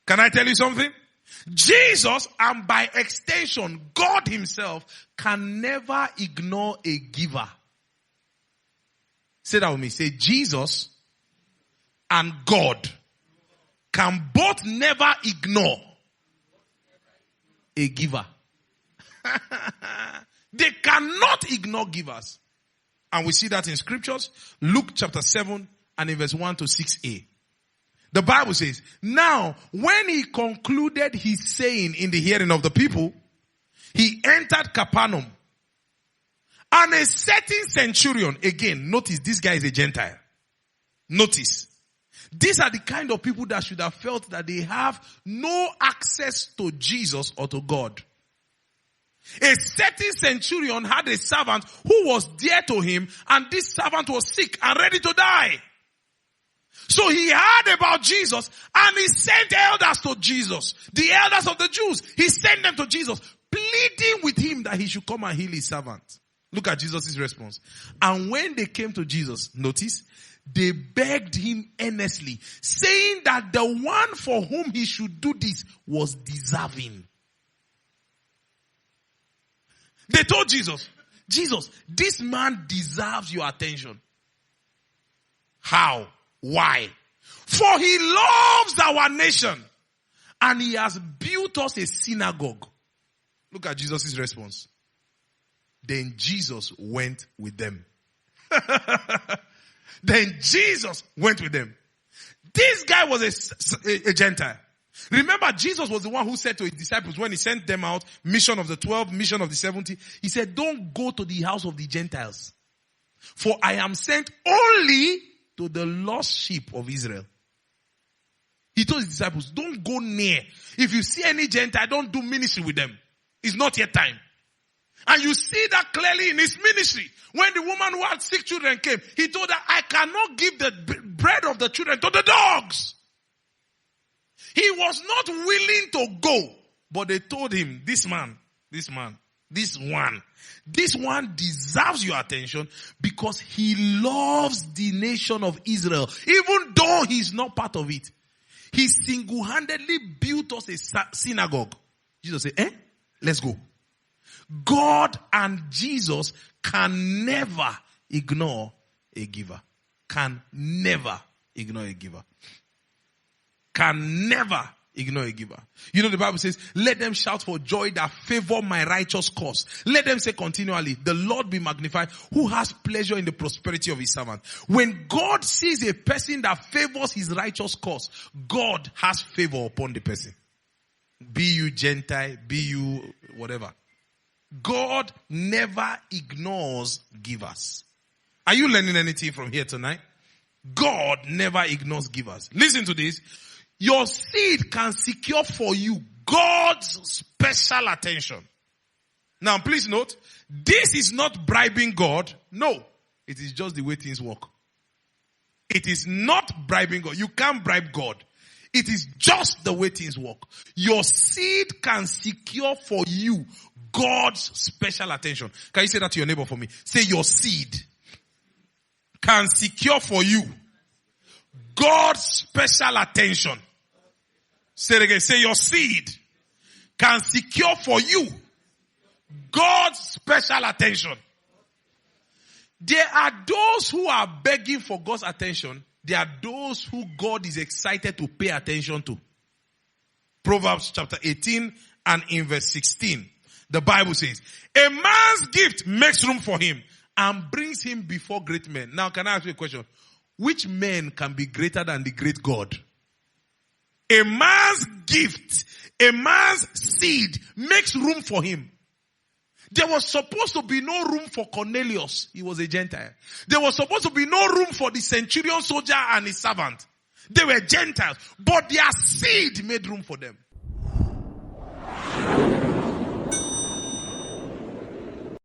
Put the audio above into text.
Can I tell you something? Jesus, and by extension, God himself, can never ignore a giver. Say that with me. Say, Jesus and God can both never ignore a giver. They cannot ignore givers. And we see that in scriptures. Luke chapter 7 and in verse 1 to 6a. The Bible says, now when he concluded his saying in the hearing of the people, he entered Capernaum. And a certain centurion, again, notice this guy is a Gentile. Notice. These are the kind of people that should have felt that they have no access to Jesus or to God. A certain centurion had a servant who was dear to him, and this servant was sick and ready to die. So he heard about Jesus and he sent elders to Jesus. The elders of the Jews, he sent them to Jesus, pleading with him that he should come and heal his servant. Look at Jesus' response. And when they came to Jesus, notice, they begged him earnestly, saying that the one for whom he should do this was deserving. They told Jesus, Jesus, this man deserves your attention. How? Why? For he loves our nation and he has built us a synagogue. Look at Jesus' response. Then Jesus went with them. Then Jesus went with them. This guy was a Gentile. Remember, Jesus was the one who said to his disciples when he sent them out, mission of the 12, mission of the 70, he said, don't go to the house of the Gentiles, for I am sent only to the lost sheep of Israel. He told his disciples, don't go near. If you see any Gentile, don't do ministry with them. It's not yet time. And you see that clearly in his ministry. When the woman who had sick children came, he told her, I cannot give the bread of the children to the dogs. He was not willing to go. But they told him, this one deserves your attention because he loves the nation of Israel. Even though he's not part of it. He single-handedly built us a synagogue. Jesus said, let's go. God and Jesus can never ignore a giver. Can never ignore a giver. Can never ignore a giver. You know the Bible says, let them shout for joy that favor my righteous cause. Let them say continually, the Lord be magnified who has pleasure in the prosperity of his servant. When God sees a person that favors his righteous cause, God has favor upon the person. Be you Gentile, be you whatever. God never ignores givers. Are you learning anything from here tonight? God never ignores givers. Listen to this. Your seed can secure for you God's special attention. Now, please note, this is not bribing God. No, it is just the way things work. It is not bribing God. You can't bribe God. It is just the way things work. Your seed can secure for you God's special attention. Can you say that to your neighbor for me? Say your seed can secure for you God's special attention. Say it again. Say your seed can secure for you God's special attention. There are those who are begging for God's attention. There are those who God is excited to pay attention to. Proverbs chapter 18 and in verse 16. The Bible says, a man's gift makes room for him and brings him before great men. Now, can I ask you a question? Which men can be greater than the great God? A man's gift, a man's seed makes room for him. There was supposed to be no room for Cornelius. He was a Gentile. There was supposed to be no room for the centurion soldier and his servant. They were Gentiles, but their seed made room for them.